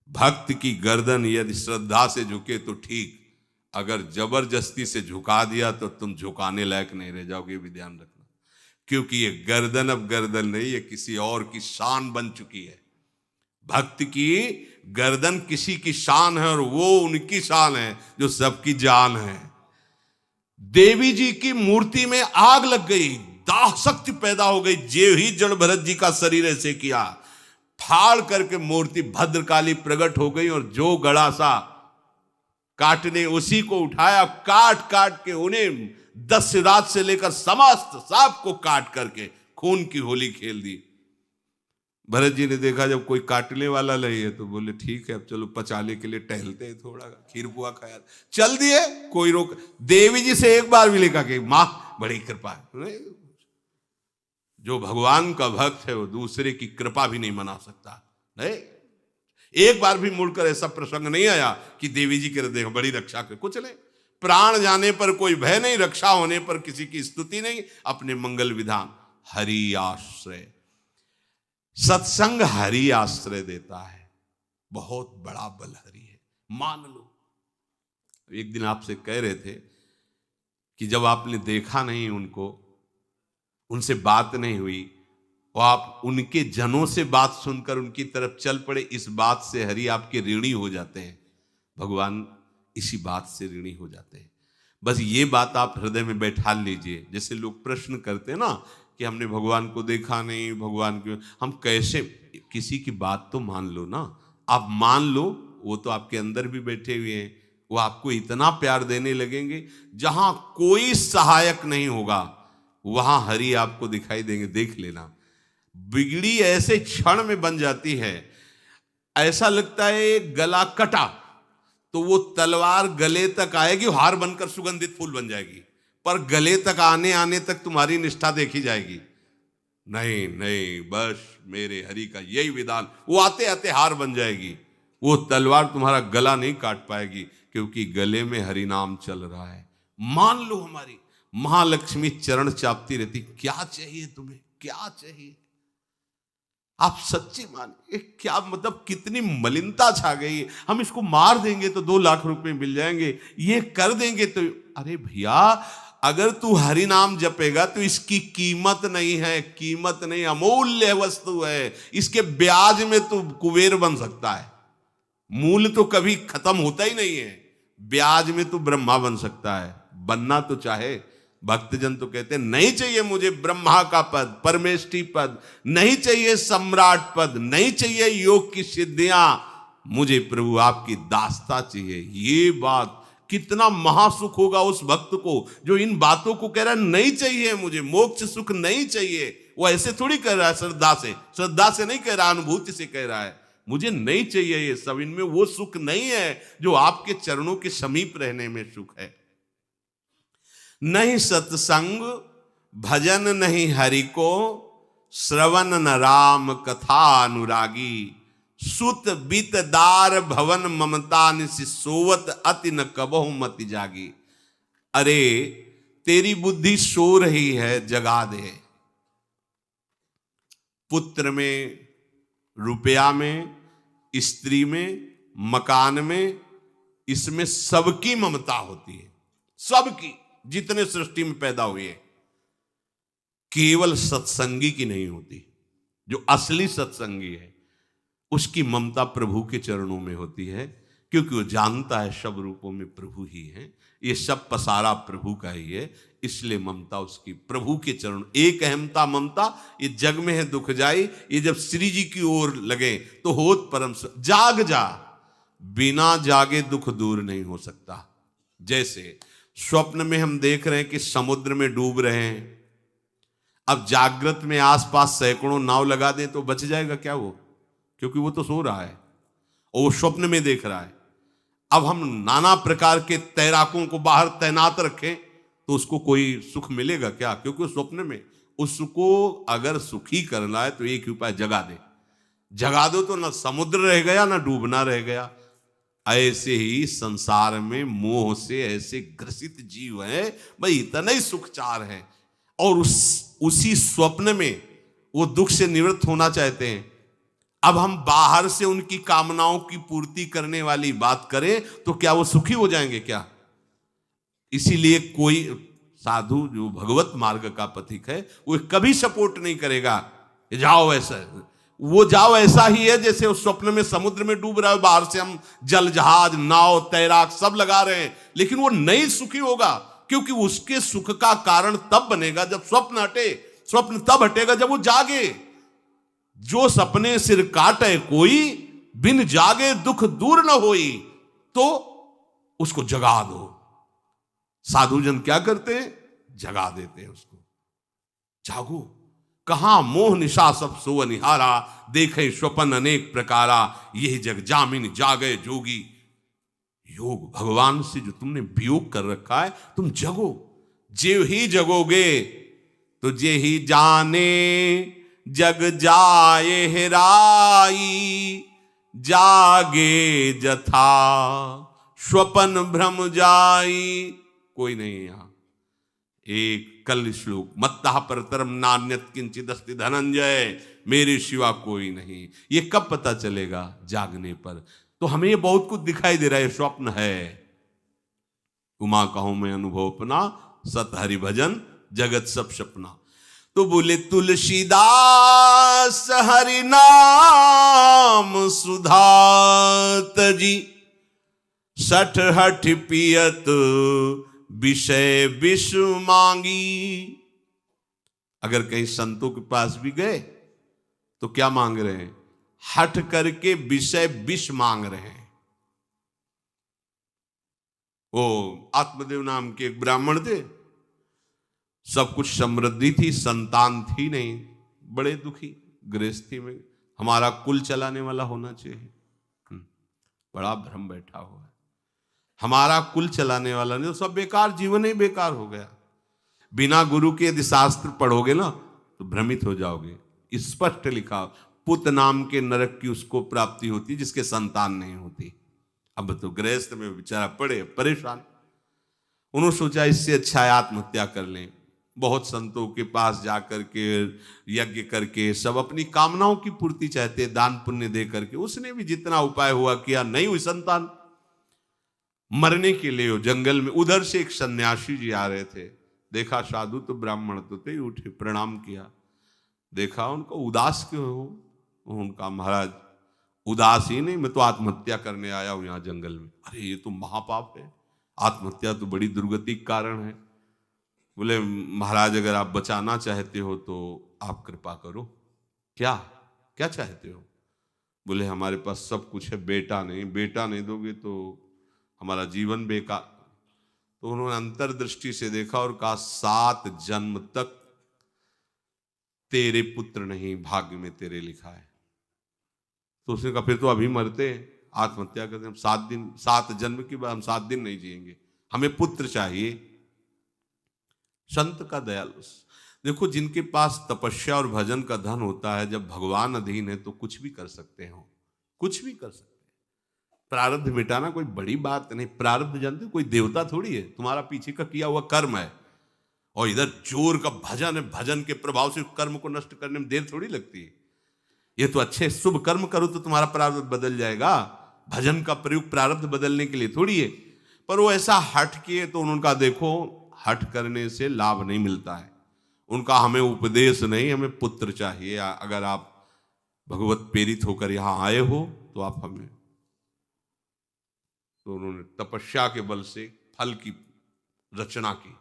भक्त की गर्दन यदि श्रद्धा से झुके तो ठीक, अगर जबरदस्ती से झुका दिया तो तुम झुकाने लायक नहीं रह जाओगे, ये भी ध्यान रखना। क्योंकि ये गर्दन अब गर्दन नहीं, ये किसी और की शान बन चुकी है। भक्त की गर्दन किसी की शान है और वो उनकी शान है जो सबकी जान है। देवी जी की मूर्ति में आग लग गई, दाह शक्ति पैदा हो गई। जे ही जड़ भरत जी का शरीर ऐसे किया, फाड़ करके मूर्ति भद्रकाली प्रकट हो गई और जो गड़ा सा काटने उसी को उठाया, काट काट के उन्हें दशराज से लेकर समस्त सांप को काट करके खून की होली खेल दी। भरत जी ने देखा जब कोई काटने वाला नहीं है तो बोले ठीक है अब चलो पचाने के लिए टहलते हैं, थोड़ा खीर पुआ खाया, चल दिए, कोई रोक। देवी जी से एक बार भी लिखा कि मां बड़ी कृपा है। जो भगवान का भक्त है वो दूसरे की कृपा भी नहीं मना सकता। नहीं, एक बार भी मुड़कर ऐसा प्रसंग नहीं आया कि देवी जी के देखो बड़ी रक्षा कर, कुछ नहीं। प्राण जाने पर कोई भय नहीं, रक्षा होने पर किसी की स्तुति नहीं, अपने मंगल विधान। हरि आश्रय, सत्संग हरि आश्रय देता है, बहुत बड़ा बल हरि है, मान लो। एक दिन आपसे कह रहे थे कि जब आपने देखा नहीं उनको, उनसे बात नहीं हुई और आप उनके जनों से बात सुनकर उनकी तरफ चल पड़े, इस बात से हरि आपके ऋणी हो जाते हैं। भगवान इसी बात से ऋणी हो जाते हैं। बस ये बात आप हृदय में बैठा लीजिए। जैसे लोग प्रश्न करते हैं ना कि हमने भगवान को देखा नहीं, भगवान क्यों, हम कैसे, किसी की बात तो मान लो ना। आप मान लो, वो तो आपके अंदर भी बैठे हुए हैं, वो आपको इतना प्यार देने लगेंगे। जहां कोई सहायक नहीं होगा वहां हरि आपको दिखाई देंगे, देख लेना। बिगड़ी ऐसे क्षण में बन जाती है, ऐसा लगता है गला कटा तो वो तलवार गले तक आएगी, हार बनकर सुगंधित फूल बन जाएगी, पर गले तक आने आने तक तुम्हारी निष्ठा देखी जाएगी। नहीं नहीं, बस मेरे हरि का यही विधान, वो आते आते हार बन जाएगी, वो तलवार तुम्हारा गला नहीं काट पाएगी, क्योंकि गले में हरि नाम चल रहा है। मान लो हमारी महालक्ष्मी चरण चापती रहती, क्या चाहिए तुम्हें, क्या चाहिए। आप सच्ची मानिए, क्या मतलब कितनी मलिनता छा गई है। हम इसको मार देंगे तो 2 लाख रुपए मिल जाएंगे, ये कर देंगे तो, अरे भैया अगर तू हरि नाम जपेगा तो इसकी कीमत नहीं है, कीमत नहीं, अमूल्य वस्तु है। इसके ब्याज में तू कुबेर बन सकता है, मूल तो कभी खत्म होता ही नहीं है, ब्याज में तू ब्रह्मा बन सकता है। बनना तो चाहे, भक्तजन तो कहते हैं नहीं चाहिए मुझे ब्रह्मा का पद, परमेष्ठी पद, नहीं चाहिए सम्राट पद, नहीं चाहिए योग की सिद्धियां, मुझे प्रभु आपकी दास्ता चाहिए। ये बात कितना महासुख होगा उस भक्त को जो इन बातों को कह रहा है, नहीं चाहिए मुझे मोक्ष सुख नहीं चाहिए। वो ऐसे थोड़ी कह रहा है, श्रद्धा से नहीं कह रहा, अनुभूति से कह रहा है, मुझे नहीं चाहिए ये सब, इनमें वो सुख नहीं है जो आपके चरणों के समीप रहने में सुख है। नहीं सत्संग भजन नहीं हरि को, श्रवण न राम कथा अनुरागी, सुत बित दार भवन ममता निसि सोवत अति न कबहु मति जागी। अरे तेरी बुद्धि सो रही है, जगा दे। पुत्र में, रुपया में, स्त्री में, मकान में, इसमें सबकी ममता होती है, सबकी, जितने सृष्टि में पैदा हुए हैं। केवल सत्संगी की नहीं होती। जो असली सत्संगी है उसकी ममता प्रभु के चरणों में होती है, क्योंकि वो जानता है सब रूपों में प्रभु ही है, ये सब पसारा प्रभु का ही है, इसलिए ममता उसकी प्रभु के चरण। एक अहमता ममता ये जग में है दुख जाई, ये जब श्री जी की ओर लगे तो होत परम। जाग जा, बिना जागे दुख दूर नहीं हो सकता। जैसे स्वप्न में हम देख रहे हैं कि समुद्र में डूब रहे हैं, अब जागृत में आसपास सैकड़ों नाव लगा दें तो बच जाएगा क्या वो, क्योंकि वो तो सो रहा है और वो स्वप्न में देख रहा है। अब हम नाना प्रकार के तैराकों को बाहर तैनात रखें तो उसको कोई सुख मिलेगा क्या, क्योंकि वो स्वप्न में। उसको अगर सुखी करना है तो एक ही उपाय, जगा दे। जगा दो तो ना समुद्र रह गया ना डूबना रह गया। ऐसे ही संसार में मोह से ऐसे ग्रसित जीव हैं, भाई इतना ही सुखचार है, और उसी स्वप्न में वो दुख से निवृत्त होना चाहते हैं। अब हम बाहर से उनकी कामनाओं की पूर्ति करने वाली बात करें तो क्या वो सुखी हो जाएंगे क्या? इसीलिए कोई साधु जो भगवत मार्ग का पथिक है वो कभी सपोर्ट नहीं करेगा जाओ ऐसा। वो जाओ ऐसा ही है जैसे उस स्वप्न में समुद्र में डूब रहा है, बाहर से हम जल जहाज नाव तैराक सब लगा रहे हैं, लेकिन वो नहीं सुखी होगा, क्योंकि उसके सुख का कारण तब बनेगा जब स्वप्न हटे। स्वप्न तब हटेगा जब वो जागे। जो सपने सिर काटे कोई, बिन जागे दुख दूर न होई, तो उसको जगा दो। साधुजन क्या करते हैं? जगा देते हैं उसको। जागो, कहां मोह निशा सब सो निहारा, देखे स्वपन अनेक प्रकारा, यही जग जामिन जागे जोगी। योग भगवान से जो तुमने वियोग कर रखा है, तुम जगो। जे ही जगोगे तो जे ही जाने जग जाए हेराई, जागे जथा स्वपन भ्रम जाई। कोई नहीं यहां। एक कल श्लोक, मत्तः परतरम नान्यत किंचित अस्ति धनंजय, मेरे सिवा कोई नहीं। ये कब पता चलेगा? जागने पर। तो हमें ये बहुत कुछ दिखाई दे रहा है, स्वप्न है। उमा कहूं मैं अनुभव अपना, सत हरि भजन जगत सब सपना। तो बोले तुलसीदास हरि नाम सुधा तजी, सठ हठ पियत विषय विष मांगी। अगर कहीं संतों के पास भी गए तो क्या मांग रहे हैं? हठ करके विषय विष मांग रहे हैं। वो आत्मदेव नाम के एक ब्राह्मण थे, सब कुछ समृद्धि थी, संतान थी नहीं, बड़े दुखी गृहस्थी में। हमारा कुल चलाने वाला होना चाहिए। बड़ा भ्रम बैठा हुआ है, हमारा कुल चलाने वाला नहीं तो सब बेकार, जीवन ही बेकार हो गया। बिना गुरु के यदि शास्त्र पढ़ोगे ना तो भ्रमित हो जाओगे। स्पष्ट लिखा, पुत नाम के नरक की उसको प्राप्ति होती जिसके संतान नहीं होती। अब तो गृहस्थ में बेचारा पड़े परेशान। उन्होंने सोचा इससे अच्छा है आत्महत्या कर लें। बहुत संतों के पास जाकर के यज्ञ करके सब अपनी कामनाओं की पूर्ति चाहते, दान पुण्य दे करके। उसने भी जितना उपाय हुआ किया, नहीं हुई संतान। मरने के लिए वो जंगल में, उधर से एक सन्यासी जी आ रहे थे, देखा साधु तो ब्राह्मण तो थे, उठे प्रणाम किया, देखा उनको उदास क्यों हो? उनका महाराज उदास ही नहीं, मैं तो आत्महत्या करने आया हूं यहाँ जंगल में। अरे ये तो महापाप है, आत्महत्या तो बड़ी दुर्गति का कारण है। बोले महाराज अगर आप बचाना चाहते हो तो आप कृपा करो। क्या क्या चाहते हो? बोले हमारे पास सब कुछ है, बेटा नहीं दोगे तो हमारा जीवन बेकार। तो उन्होंने अंतर्दृष्टि से देखा और कहा 7 जन्म तक तेरे पुत्र नहीं भाग्य में तेरे लिखा है। तो उसने कहा फिर तो अभी मरते हैं, आत्महत्या करते हैं। 7 जन्म के बाद हम 7 दिन नहीं जिएंगे, हमें पुत्र चाहिए। संत का दयालु। देखो जिनके पास तपस्या और भजन का धन होता है, जब भगवान अधीन है तो कुछ भी कर सकते हो, कुछ भी कर सकते हैं। प्रारब्ध मिटाना कोई बड़ी बात नहीं। प्रारब्ध जानते हो, कोई देवता थोड़ी है, तुम्हारा पीछे का किया हुआ कर्म है। और इधर जोर का भजन है, भजन के प्रभाव से कर्म को नष्ट करने में देर थोड़ी लगती है। ये तो अच्छे शुभ कर्म करो तो तुम्हारा प्रारब्ध बदल जाएगा। भजन का प्रयोग प्रारब्ध बदलने के लिए थोड़ी है। पर वो ऐसा हट किए तो उनका देखो, हट करने से लाभ नहीं मिलता है उनका। हमें उपदेश नहीं, हमें पुत्र चाहिए। अगर आप भगवत प्रेरित होकर यहां आए हो तो आप हमें। तो उन्होंने तपस्या के बल से फल की रचना की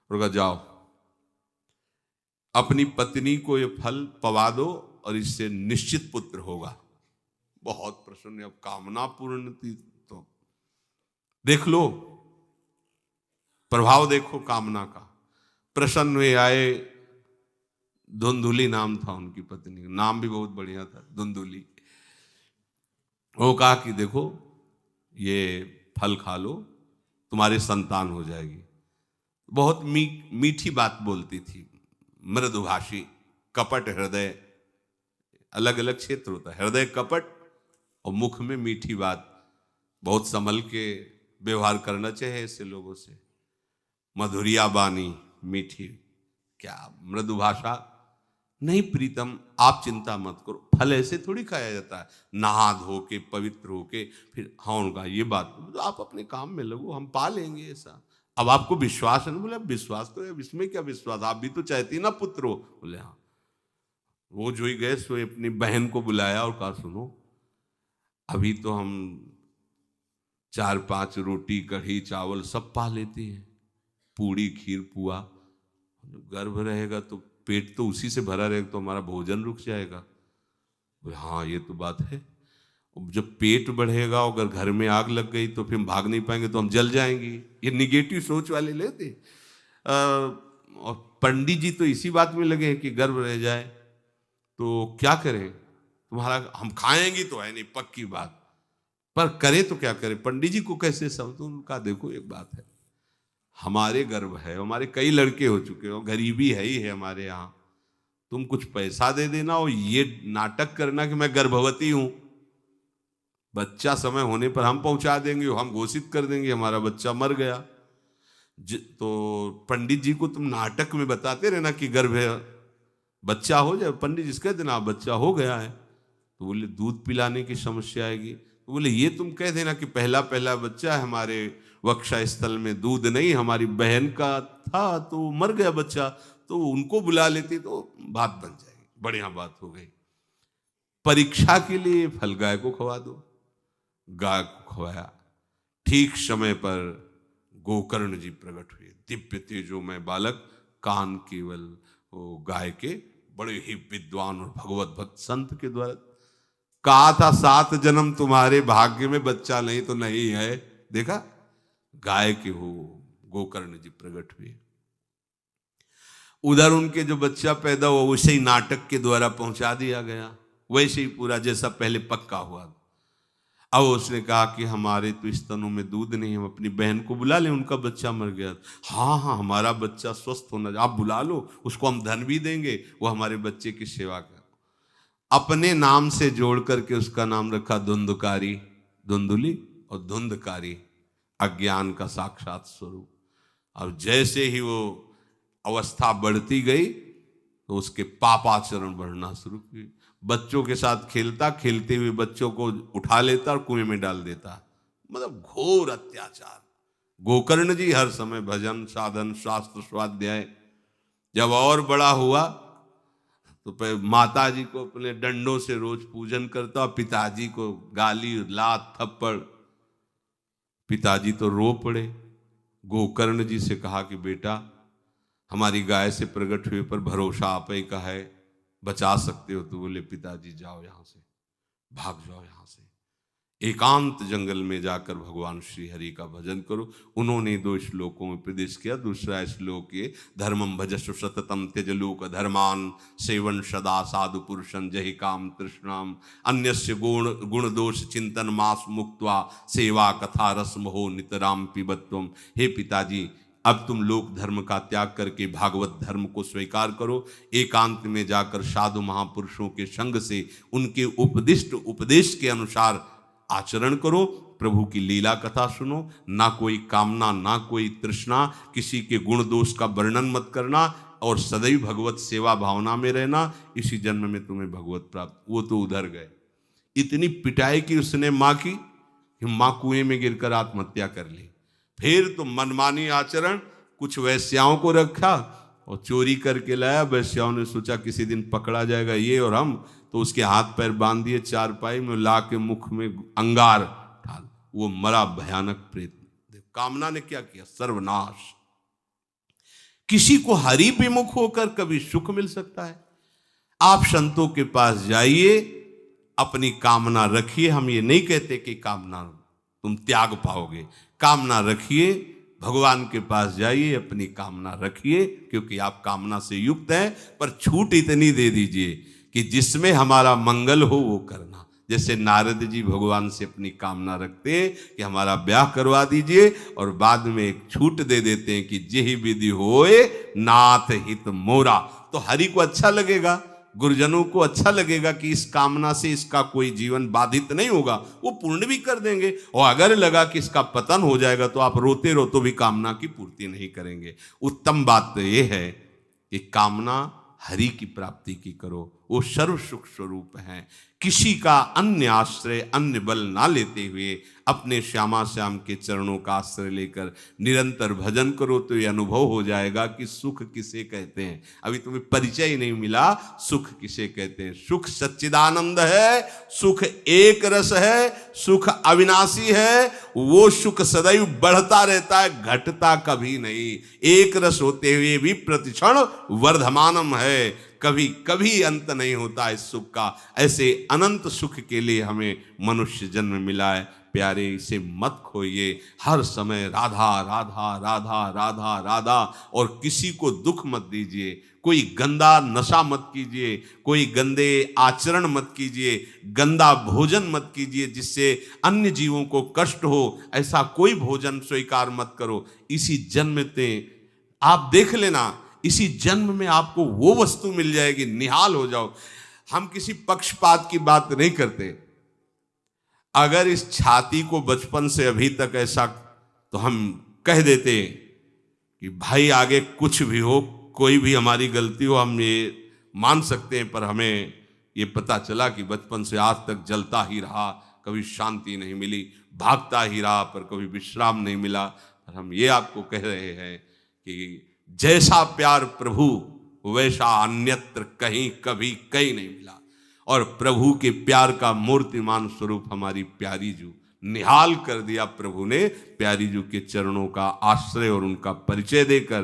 और कहा जाओ अपनी पत्नी को ये फल पवा दो और इससे निश्चित पुत्र होगा। बहुत प्रसन्न, अब कामना पूर्ण थी तो देख लो प्रभाव, देखो कामना का। प्रसन्न हुए आए। धुंधुली नाम था उनकी पत्नी, नाम भी बहुत बढ़िया था, धुंधुली। वो कहा कि देखो ये फल खा लो, तुम्हारी संतान हो जाएगी। बहुत मीठी बात बोलती थी, मृदुभाषी, कपट हृदय। अलग अलग क्षेत्र होता है, हृदय कपट और मुख में मीठी बात। बहुत संभल के व्यवहार करना चाहिए ऐसे लोगों से। मधुरिया बानी मीठी, क्या मृदु भाषा, नहीं प्रीतम, आप चिंता मत करो, फल ऐसे थोड़ी खाया जाता है, नहा धो के पवित्र होके फिर। हाँ उनका ये बात, तो आप अपने काम में लगो, हम पा लेंगे ऐसा। अब आपको विश्वास है ना? बोले विश्वास तो है, इसमें क्या विश्वास, आप भी तो चाहती ना पुत्र हो। बोले हाँ। वो जो ही गए सो अपनी बहन को बुलाया और कहा सुनो, अभी तो हम 4-5 रोटी कढ़ी चावल सब पा लेते हैं, पूड़ी खीर पुआ, गर्भ रहेगा तो पेट तो उसी से भरा रहेगा, तो हमारा भोजन रुक जाएगा। बोले हाँ ये तो बात है, जब पेट बढ़ेगा अगर घर में आग लग गई तो फिर हम भाग नहीं पाएंगे, तो हम जल जाएंगे। ये निगेटिव सोच वाले लेते। और पंडित जी तो इसी बात में लगे हैं कि गर्भ रह जाए तो क्या करें, तुम्हारा हम खाएंगे तो है नहीं पक्की बात, पर करें तो क्या करें। पंडित जी को कैसे समझ, तो उनका देखो एक बात है, हमारे गर्भ है, हमारे कई लड़के हो चुके हो, गरीबी है ही है हमारे यहाँ, तुम कुछ पैसा दे देना और ये नाटक करना कि मैं गर्भवती हूं, बच्चा समय होने पर हम पहुंचा देंगे, हम घोषित कर देंगे हमारा बच्चा मर गया। तो पंडित जी को तुम नाटक में बताते रहना कि गर्भ है, बच्चा हो जाए, पंडित जी कह देना बच्चा हो गया है, तो बोले दूध पिलाने की समस्या आएगी, तो बोले ये तुम कह देना कि पहला पहला बच्चा है हमारे वक्षा स्थल में दूध नहीं, हमारी बहन का था तो मर गया बच्चा, तो उनको बुला लेती तो बात बन जाएगी, बढ़िया बात हो गई। परीक्षा के लिए फल गाय को खवा दो, गाय को खवाया, ठीक समय पर गोकर्ण जी प्रकट हुए, दिव्य तेजोमय बालक, कान केवल वो गाय के, बड़े ही विद्वान और भगवत भक्त संत के द्वारा। कहा था 7 जन्म तुम्हारे भाग्य में, बच्चा नहीं तो नहीं है, देखा गाय के हो गोकर्ण जी प्रकट हुए। उधर उनके जो बच्चा पैदा हुआ वैसे ही नाटक के द्वारा पहुंचा दिया गया, वैसे ही पूरा जैसा पहले पक्का हुआ। अब उसने कहा कि हमारे तो स्तनों में दूध नहीं, हम अपनी बहन को बुला लें, उनका बच्चा मर गया। हाँ हाँ हमारा बच्चा स्वस्थ होना, आप बुला लो, उसको हम धन भी देंगे, वो हमारे बच्चे की सेवा कर। अपने नाम से जोड़ करके उसका नाम रखा धुंधकारी, धुंधुली और धुंधकारी, अज्ञान का साक्षात स्वरूप। और जैसे ही वो अवस्था बढ़ती गई तो उसके पापाचरण बढ़ना शुरू हुए। बच्चों के साथ खेलता, खेलते हुए बच्चों को उठा लेता और कुएं में डाल देता, मतलब घोर अत्याचार। गोकर्ण जी हर समय भजन साधन शास्त्र स्वाध्याय। जब और बड़ा हुआ तो माता जी को अपने डंडों से रोज पूजन करता, और पिताजी को गाली लात थप्पड़। पिताजी तो रो पड़े, गोकर्ण जी से कहा कि बेटा हमारी गाय से प्रकट हुए पर भरोसा आप ही का है, बचा सकते हो। तो बोले पिताजी जाओ यहाँ से, भाग जाओ यहाँ से, एकांत जंगल में जाकर भगवान श्री हरि का भजन करो। उन्होंने 2 श्लोकों में उपदेश किया। दूसरा श्लोक ये, धर्मम भजस्व सततम त्यज लोक धर्मान, सेवन सदा साधु पुरुषं जहि काम तृष्णाम, अन्यस्य गुण दोष चिंतन मास मुक्त्वा, सेवा कथा रस मोहो नितराम पिबत्वम। हे पिताजी, अब तुम लोक धर्म का त्याग करके भागवत धर्म को स्वीकार करो, एकांत में जाकर साधु महापुरुषों के संग से उनके उपदिष्ट उपदेश के अनुसार आचरण करो, प्रभु की लीला कथा सुनो, ना कोई कामना ना कोई तृष्णा, किसी के गुण दोष का वर्णन मत करना, और सदैव भगवत सेवा भावना में रहना, इसी जन्म में तुम्हें भगवत प्राप्त। वो तो उधर गए, इतनी पिटाई की उसने माँ की, माँ कुएं में गिरकर आत्महत्या कर ली। फिर तो मनमानी आचरण, कुछ वैश्याओं को रखा और चोरी करके लाया। वैश्याओं ने सोचा किसी दिन पकड़ा जाएगा ये और हम, तो उसके हाथ पैर बांध दिए, चारपाई में ला के मुख में अंगार डाल, वो मरा भयानक प्रेत। कामना ने क्या किया, सर्वनाश। किसी को हरि विमुख होकर कभी सुख मिल सकता है? आप संतों के पास जाइए, अपनी कामना रखिए। हम ये नहीं कहते कि कामना तुम त्याग पाओगे, कामना रखिए, भगवान के पास जाइए, अपनी कामना रखिए, क्योंकि आप कामना से युक्त हैं। पर छूट इतनी दे दीजिए कि जिसमें हमारा मंगल हो वो करना। जैसे नारद जी भगवान से अपनी कामना रखते हैं कि हमारा ब्याह करवा दीजिए, और बाद में एक छूट दे देते हैं कि जेहि विधि होए नाथ हित मोरा। तो हरि को अच्छा लगेगा, गुरुजनों को अच्छा लगेगा कि इस कामना से इसका कोई जीवन बाधित नहीं होगा, वो पूर्ण भी कर देंगे। और अगर लगा कि इसका पतन हो जाएगा तो आप रोते रोते भी कामना की पूर्ति नहीं करेंगे। उत्तम बात तो ये है कि कामना हरि की प्राप्ति की करो। वो सर्व सुख स्वरूप हैं। किसी का अन्य आश्रय, अन्य बल ना लेते हुए अपने श्यामा श्याम के चरणों का आश्रय लेकर निरंतर भजन करो तो ये अनुभव हो जाएगा कि सुख किसे कहते हैं। अभी तुम्हें परिचय ही नहीं मिला, सुख किसे कहते हैं। सुख सच्चिदानंद है, सुख एक रस है, सुख अविनाशी है। वो सुख सदैव बढ़ता रहता है, घटता कभी नहीं। एक रस होते हुए भी प्रतिक्षण वर्धमानम है, कभी कभी अंत नहीं होता इस सुख का। ऐसे अनंत सुख के लिए हमें मनुष्य जन्म मिला है। प्यारे, इसे मत खोइए। हर समय राधा राधा राधा राधा राधा, और किसी को दुख मत दीजिए। कोई गंदा नशा मत कीजिए, कोई गंदे आचरण मत कीजिए, गंदा भोजन मत कीजिए जिससे अन्य जीवों को कष्ट हो। ऐसा कोई भोजन स्वीकार मत करो। इसी जन्म में आप देख लेना, इसी जन्म में आपको वो वस्तु मिल जाएगी, निहाल हो जाओ। हम किसी पक्षपात की बात नहीं करते। अगर इस छाती को बचपन से अभी तक ऐसा, तो हम कह देते कि भाई आगे कुछ भी हो, कोई भी हमारी गलती हो, हम ये मान सकते हैं। पर हमें ये पता चला कि बचपन से आज तक जलता ही रहा, कभी शांति नहीं मिली, भागता ही रहा पर कभी विश्राम नहीं मिला। पर हम ये आपको कह रहे हैं कि जैसा प्यार प्रभु वैसा अन्यत्र कहीं कभी कहीं नहीं मिला। और प्रभु के प्यार का मूर्तिमान स्वरूप हमारी प्यारी जू, निहाल कर दिया प्रभु ने प्यारी जू के चरणों का आश्रय और उनका परिचय देकर।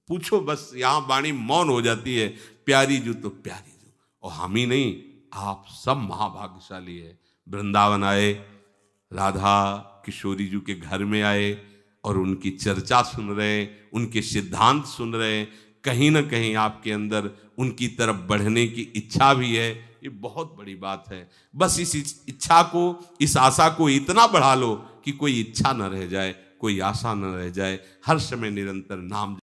पूछो बस, यहाँ वाणी मौन हो जाती है। प्यारी जू तो प्यारी जू, और हम ही नहीं, आप सब महाभाग्यशाली है। वृंदावन आए, राधा किशोरी जू के घर में आए और उनकी चर्चा सुन रहे हैं, उनके सिद्धांत सुन रहे हैं। कहीं ना कहीं आपके अंदर उनकी तरफ बढ़ने की इच्छा भी है। ये बहुत बड़ी बात है। बस इस इच्छा को, इस आशा को इतना बढ़ा लो कि कोई इच्छा न रह जाए, कोई आशा न रह जाए। हर समय निरंतर नाम